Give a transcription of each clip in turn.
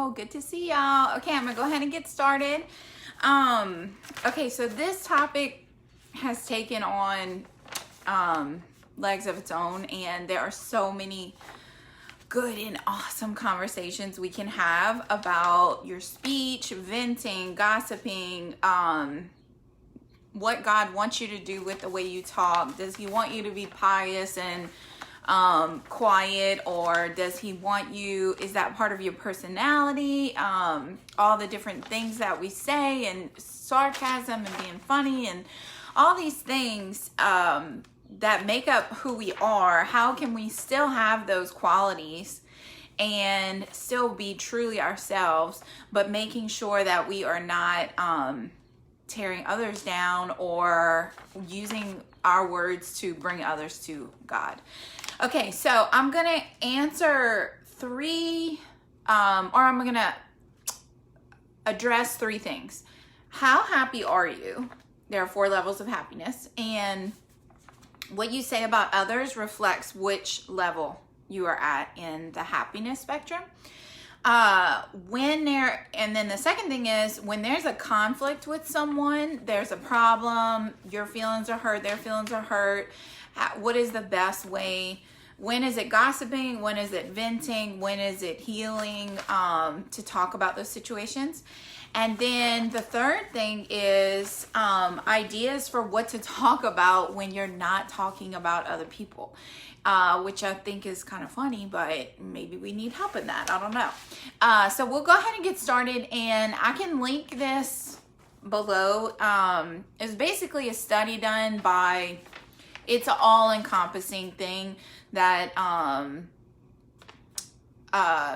Hello, good to see y'all. Okay, I'm gonna go ahead and get started. Okay, so this topic has taken on legs of its own, and there are so many good and awesome conversations we can have about your speech, venting, gossiping, what God wants you to do with the way you talk. Does he want you to be pious and quiet, or does he want you, is that part of your personality? All the different things that we say, and sarcasm and being funny and all these things that make up who we are. How can we still have those qualities and still be truly ourselves, but making sure that we are not tearing others down or using our words to bring others to God? Okay, so I'm gonna answer I'm gonna address three things. How happy are you? There are 4 levels of happiness, and what you say about others reflects which level you are at in the happiness spectrum. And then the second thing is, when there's a conflict with someone, there's a problem, your feelings are hurt, their feelings are hurt, what is the best way? When is it gossiping? When is it venting? When is it healing to talk about those situations? And then the third thing is ideas for what to talk about when you're not talking about other people. Which I think is kind of funny, but maybe we need help in that. I don't know. So we'll go ahead and get started, and I can link this below. It's basically a study done by, it's an all-encompassing thing that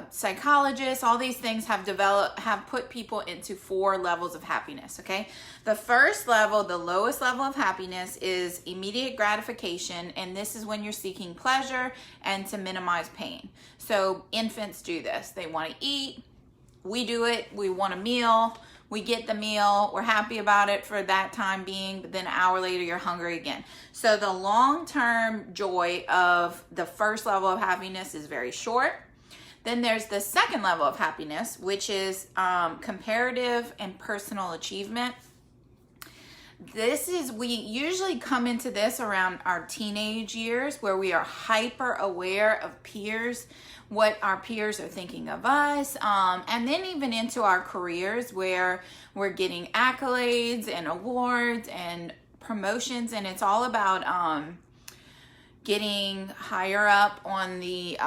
psychologists, all these things have put people into 4 levels of happiness. Okay, the first level, the lowest level of happiness, is immediate gratification, and this is when you're seeking pleasure and to minimize pain. So infants do this. They want to eat, we do it, we want a meal, we get the meal, we're happy about it for that time being, but then an hour later you're hungry again. So the long-term joy of the first level of happiness is very short. Then there's the second level of happiness, which is comparative and personal achievement. We usually come into this around our teenage years, where we are hyper aware of peers, what our peers are thinking of us, and then even into our careers, where we're getting accolades and awards and promotions, and it's all about getting higher up on the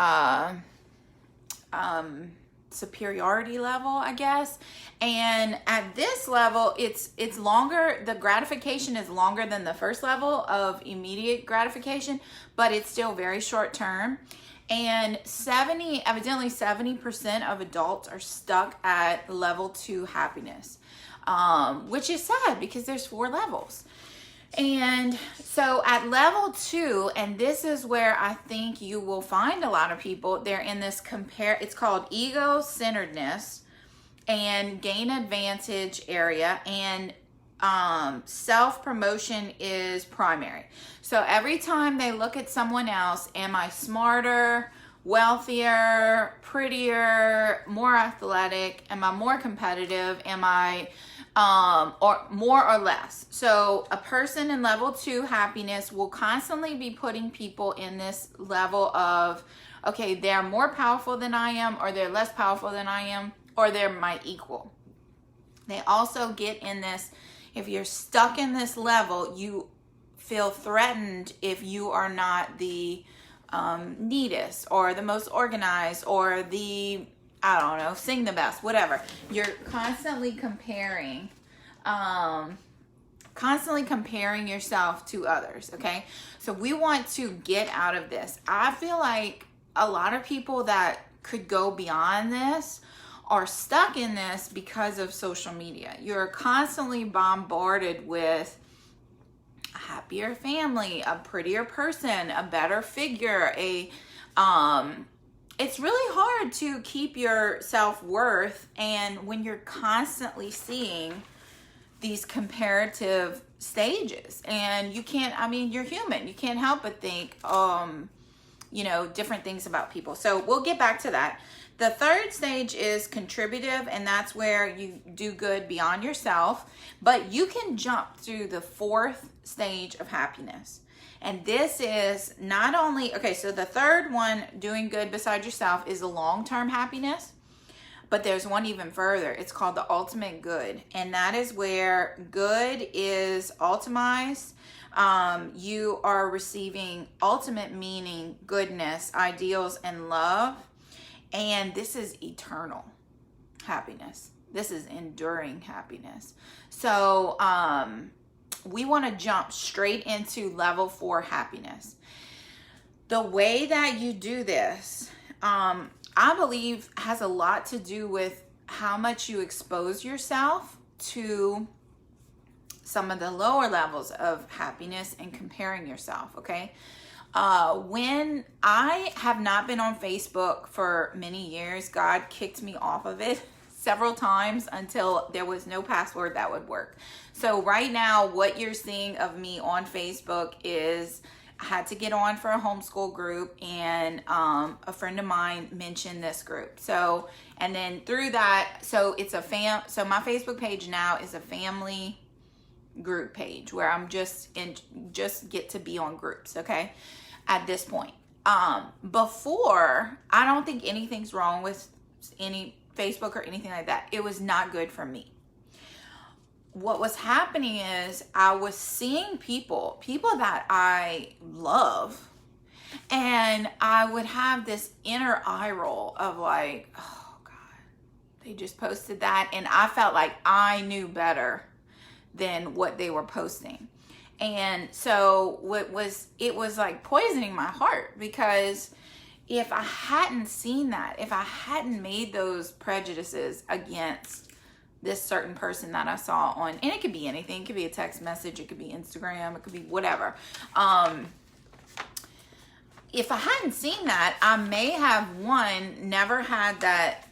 superiority level, I guess. And at this level, it's longer. The gratification is longer than the first level of immediate gratification, but it's still very short term. And evidently 70% of adults are stuck at level 2 happiness, which is sad because there's 4 levels. And so at level 2, and this is where I think you will find a lot of people, they're in this it's called ego-centeredness and gain advantage area, and self-promotion is primary. So every time they look at someone else, am I smarter, wealthier, prettier, more athletic? Am I more competitive? Am I or more or less? So a person in level 2 happiness will constantly be putting people in this level of, okay, they're more powerful than I am, or they're less powerful than I am, or they're my equal. They also get in this, if you're stuck in this level, you feel threatened if you are not the neatest or the most organized or the, I don't know, sing the best, whatever. You're constantly comparing yourself to others, okay? So we want to get out of this. I feel like a lot of people that could go beyond this are stuck in this because of social media. You're constantly bombarded with a happier family, a prettier person, a better figure, it's really hard to keep your self-worth, and when you're constantly seeing these comparative stages, and you can't, you're human, you can't help but think different things about people. So we'll get back to that. The third stage is contributive, and that's where you do good beyond yourself. But you can jump to the fourth stage of happiness. And this is not only, okay, so the third one, doing good beside yourself, is a long-term happiness. But there's one even further. It's called the ultimate good. And that is where good is ultimized. You are receiving ultimate meaning, goodness, ideals, and love. And this is eternal happiness. This is enduring happiness. So we want to jump straight into level 4 happiness. The way that you do this, I believe, has a lot to do with how much you expose yourself to some of the lower levels of happiness and comparing yourself, okay? When I have not been on Facebook for many years, God kicked me off of it several times until there was no password that would work. So right now, what you're seeing of me on Facebook is I had to get on for a homeschool group, and a friend of mine mentioned this group. So, and then through that, so it's a so my Facebook page now is a family group page where I'm just get to be on groups, okay? At this point. Before, I don't think anything's wrong with any Facebook or anything like that. It was not good for me. What was happening is I was seeing people that I love, and I would have this inner eye roll of like, oh God, they just posted that, and I felt like I knew better than what they were posting. And so it was like poisoning my heart, because if I hadn't seen that, if I hadn't made those prejudices against this certain person that I saw on, and it could be anything, it could be a text message, it could be Instagram, it could be whatever. If I hadn't seen that, I may have, one, never had that,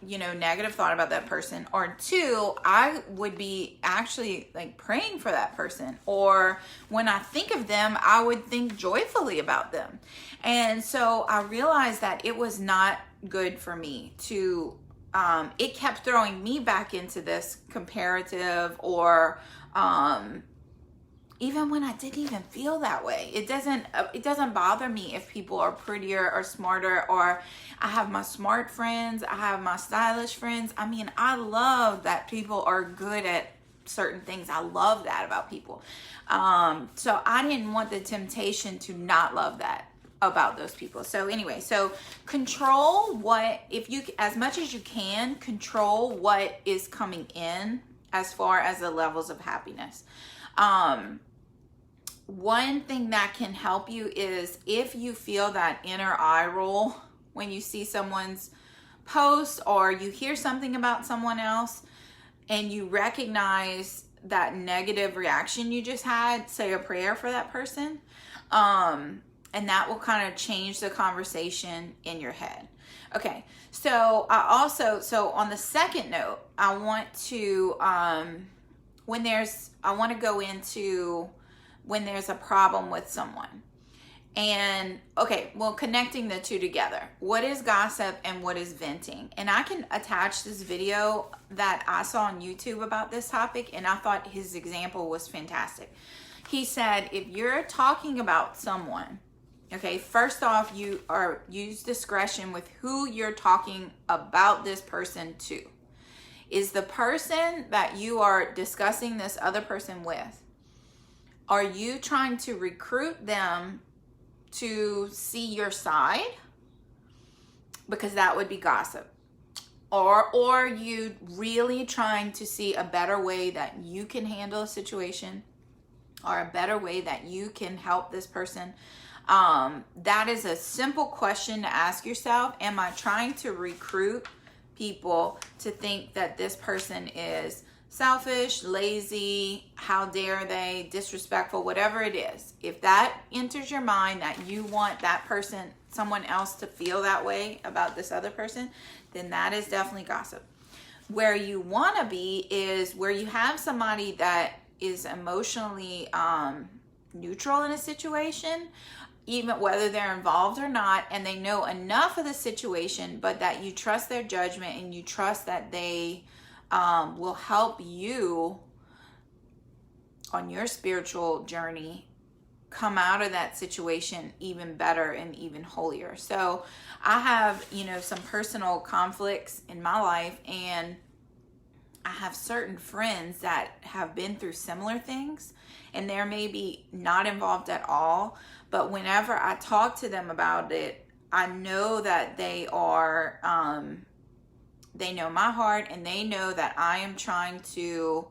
negative thought about that person, or two, I would be actually like praying for that person, or when I think of them, I would think joyfully about them. And so I realized that it was not good for me to it kept throwing me back into this comparative, or even when I didn't even feel that way. It doesn't bother me if people are prettier or smarter, or I have my smart friends, I have my stylish friends. I mean, I love that people are good at certain things. I love that about people. So I didn't want the temptation to not love that about those people. So anyway, so control what, if you, as much as you can, control what is coming in as far as the levels of happiness. One thing that can help you is if you feel that inner eye roll when you see someone's post, or you hear something about someone else and you recognize that negative reaction you just had, say a prayer for that person. And that will kind of change the conversation in your head. Okay, so so on the second note, I want to, go into when there's a problem with someone. And okay, well, connecting the two together. What is gossip and what is venting? And I can attach this video that I saw on YouTube about this topic, and I thought his example was fantastic. He said, if you're talking about someone, okay, first off, use discretion with who you're talking about this person to. Is the person that you are discussing this other person with, are you trying to recruit them to see your side? Because that would be gossip. Or are you really trying to see a better way that you can handle a situation, or a better way that you can help this person? That is a simple question to ask yourself. Am I trying to recruit people to think that this person is selfish, lazy, how dare they, disrespectful, whatever it is? If that enters your mind that you want that person, someone else, to feel that way about this other person, then that is definitely gossip. Where you want to be is where you have somebody that is emotionally neutral in a situation. even whether they're involved or not, and they know enough of the situation, but that you trust their judgment and you trust that they will help you on your spiritual journey come out of that situation even better and even holier. So I have, some personal conflicts in my life, and I have certain friends that have been through similar things, and they're maybe not involved at all, but whenever I talk to them about it, I know that they are, they know my heart, and they know that I am trying to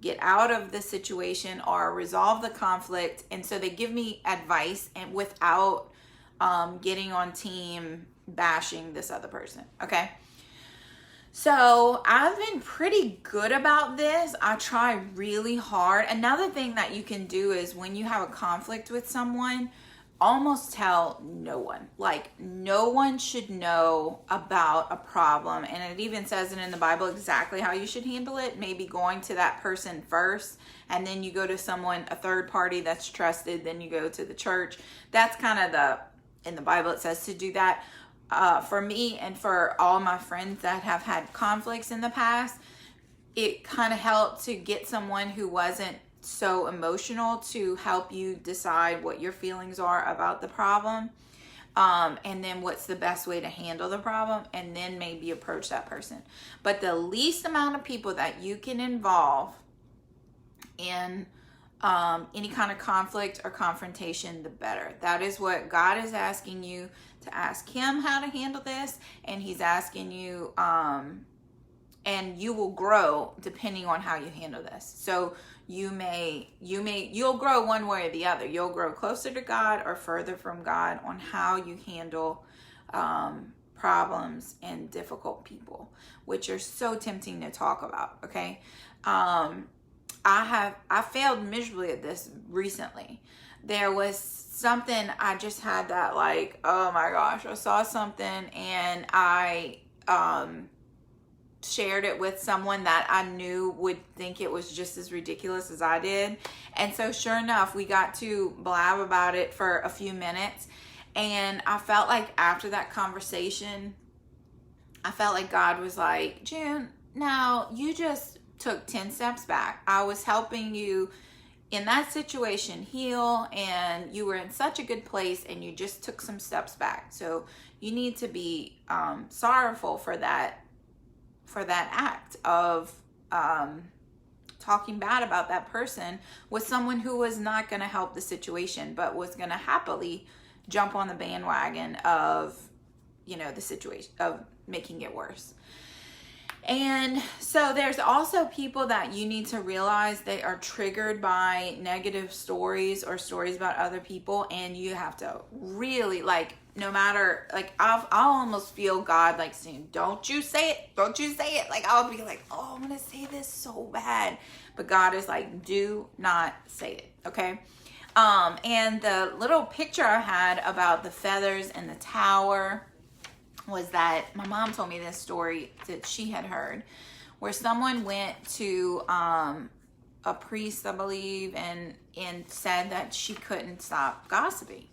get out of the situation or resolve the conflict. And so they give me advice, and without getting on team bashing this other person. Okay. So I've been pretty good about this. I try really hard. Another thing that you can do is when you have a conflict with someone, almost tell no one. Like, no one should know about a problem. And it even says it in the Bible exactly how you should handle it. Maybe going to that person first, and then you go to someone, a third party that's trusted, then you go to the church. That's kind of in the Bible it says to do that. For me and for all my friends that have had conflicts in the past, it kind of helped to get someone who wasn't so emotional to help you decide what your feelings are about the problem, and then what's the best way to handle the problem, and then maybe approach that person. But the least amount of people that you can involve in any kind of conflict or confrontation, the better. That is what God is asking you to ask him how to handle this, and he's asking you, and you will grow depending on how you handle this. So you'll grow one way or the other. You'll grow closer to God or further from God on how you handle problems and difficult people, which are so tempting to talk about. Okay. I failed miserably at this recently. There was something I just had that, like, oh my gosh, I saw something and I shared it with someone that I knew would think it was just as ridiculous as I did. And so sure enough, we got to blab about it for a few minutes. And I felt like after that conversation, I felt like God was like, June, now you just took 10 steps back. I was helping you in that situation heal, and you were in such a good place, and you just took some steps back. So you need to be sorrowful for that act of talking bad about that person with someone who was not going to help the situation, but was going to happily jump on the bandwagon of, the situation, of making it worse. And so there's also people that you need to realize they are triggered by negative stories or stories about other people, and you have to really, like, no matter, like, I'll almost feel God like saying, don't you say it. Like, I'll be like, oh, I'm gonna say this so bad, but God is like, do not say it. Okay. And the little picture I had about the feathers in the tower was that my mom told me this story that she had heard, where someone went to a priest, I believe, and said that she couldn't stop gossiping.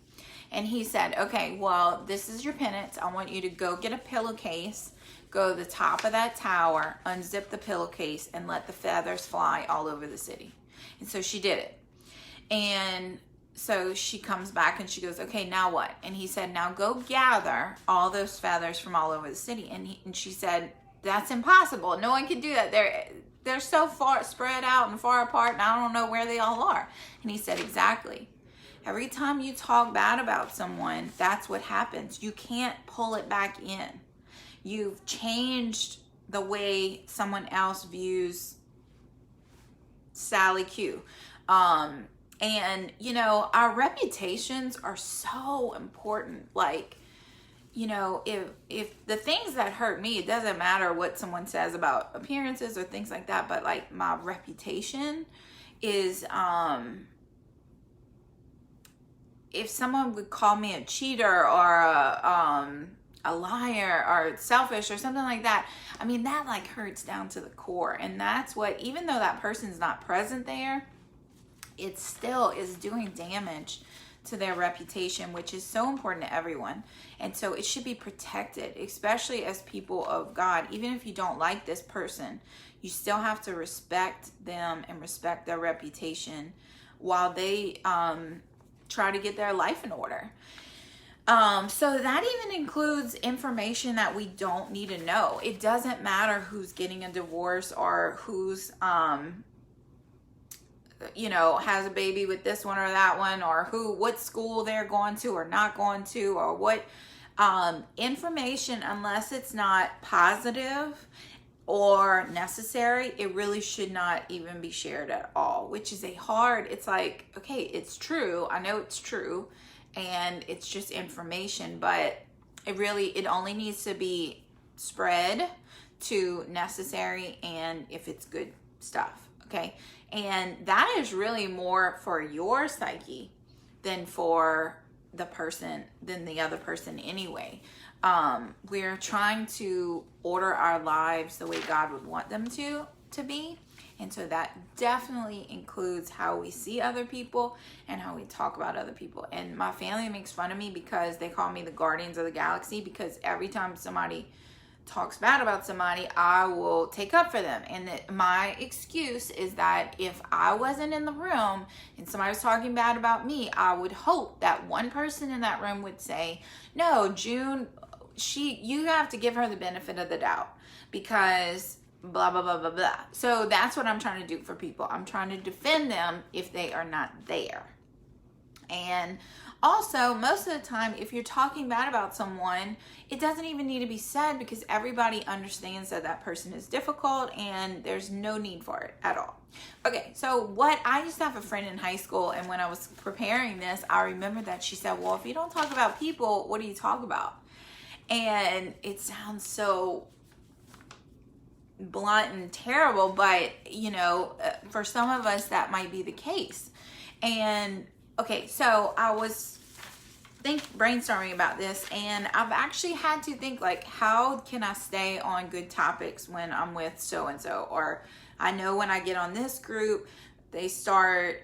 And he said, okay, well, this is your penance. I want you to go get a pillowcase, go to the top of that tower, unzip the pillowcase, and let the feathers fly all over the city. And so she did it. And so she comes back and she goes, okay, now what? And he said, now go gather all those feathers from all over the city. And she said, that's impossible. No one can do that. They're so far spread out and far apart, and I don't know where they all are. And he said, exactly. Every time you talk bad about someone, that's what happens. You can't pull it back in. You've changed the way someone else views Sally Q. And, our reputations are so important. Like, if the things that hurt me, it doesn't matter what someone says about appearances or things like that, but like my reputation is, if someone would call me a cheater or a liar or selfish or something like that, I mean, that like hurts down to the core. And that's what, even though that person's not present there, it still is doing damage to their reputation, which is so important to everyone. And so it should be protected, especially as people of God. Even if you don't like this person, you still have to respect them and respect their reputation while they try to get their life in order. So that even includes information that we don't need to know. It doesn't matter who's getting a divorce or who's, has a baby with this one or that one, or what school they're going to or not going to, or what information, unless it's not positive or necessary, it really should not even be shared at all, which is it's like, okay, it's true. I know it's true. And it's just information, but it only needs to be spread to necessary and if it's good stuff, okay? And that is really more for your psyche than for the other person anyway. We're trying to order our lives the way God would want them to be. And so that definitely includes how we see other people and how we talk about other people. And my family makes fun of me because they call me the Guardians of the Galaxy, because every time somebody talks bad about somebody, I will take up for them. And my excuse is that if I wasn't in the room and somebody was talking bad about me, I would hope that one person in that room would say, no, June, you have to give her the benefit of the doubt because blah, blah, blah, blah, blah. So that's what I'm trying to do for people. I'm trying to defend them if they are not there. And also, most of the time, if you're talking bad about someone, it doesn't even need to be said because everybody understands that person is difficult and there's no need for it at all. Okay, so I used to have a friend in high school, and when I was preparing this, I remember that she said, well, if you don't talk about people, what do you talk about? And it sounds so blunt and terrible, but for some of us that might be the case. And okay, so I was brainstorming about this, and I've actually had to think, like, how can I stay on good topics when I'm with so and so? Or I know when I get on this group, they start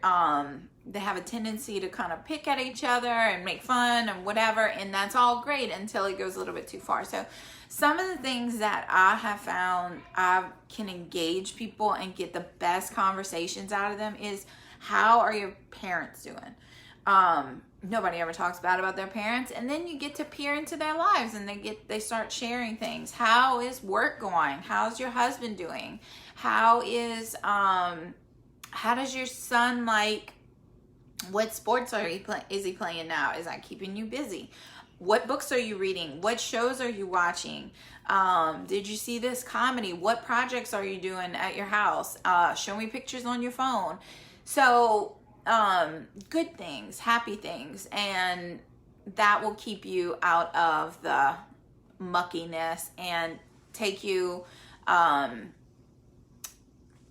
they have a tendency to kind of pick at each other and make fun and whatever, and that's all great until it goes a little bit too far. So some of the things that I have found I can engage people and get the best conversations out of them is, how are your parents doing? Nobody ever talks bad about their parents, and then you get to peer into their lives and they start sharing things. How is work going? How's your husband doing? How does your son like? What sports is he playing now? Is that keeping you busy? What books are you reading? What shows are you watching? Did you see this comedy? What projects are you doing at your house? Show me pictures on your phone. So, good things, happy things, and that will keep you out of the muckiness and take you,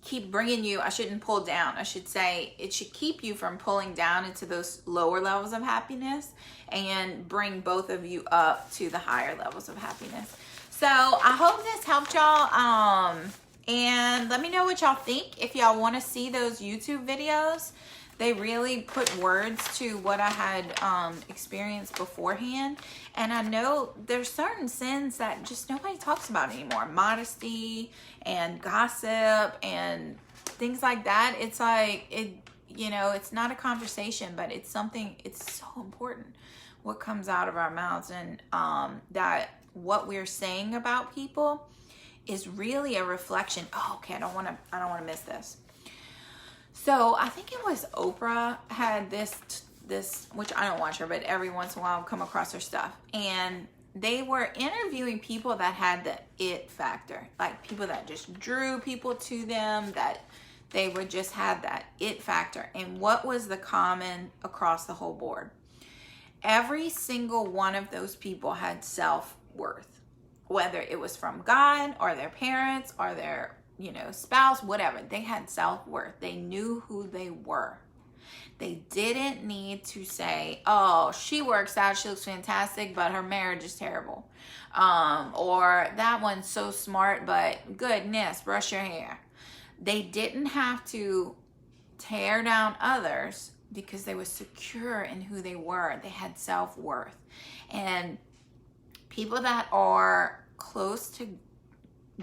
keep bringing you, I shouldn't pull down, I should say, it should keep you from pulling down into those lower levels of happiness and bring both of you up to the higher levels of happiness. So I hope this helped y'all, and let me know what y'all think. If y'all want to see those YouTube videos, they really put words to what I had experienced beforehand. And I know there's certain sins that just nobody talks about anymore. Modesty and gossip and things like that. It's like, it's not a conversation, but it's something, it's so important what comes out of our mouths, and that what we're saying about people is really a reflection. Oh, okay, I don't want to miss this. So I think it was Oprah had this, which I don't watch her, but every once in a while I'll come across her stuff. And they were interviewing people that had the it factor, like people that just drew people to them, that they would just have that it factor. And what was the common across the whole board? Every single one of those people had self-worth, whether it was from God or their parents or their spouse, whatever. They had self-worth. They knew who they were. They didn't need to say, oh, she works out, she looks fantastic, but her marriage is terrible. Or that one's so smart, but goodness, brush your hair. They didn't have to tear down others because they were secure in who they were. They had self-worth. And people that are close to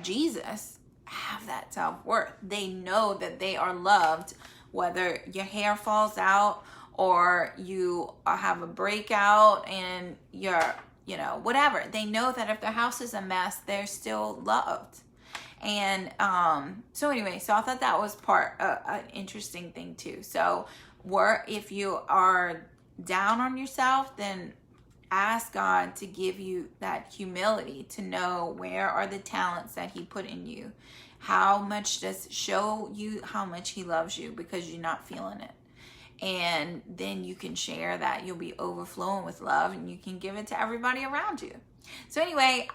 Jesus have that self-worth. They know that they are loved, whether your hair falls out or you have a breakout and you're, whatever. They know that if their house is a mess, they're still loved. And so anyway, so I thought that was an interesting thing too. So if you are down on yourself, then ask God to give you that humility to know where are the talents that he put in you. How much does show you how much he loves you because you're not feeling it. And then you can share that. You'll be overflowing with love and you can give it to everybody around you. So anyway,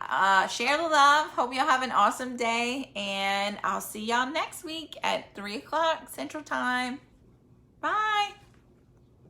share the love. Hope y'all have an awesome day. And I'll see y'all next week at 3 o'clock Central Time. Bye.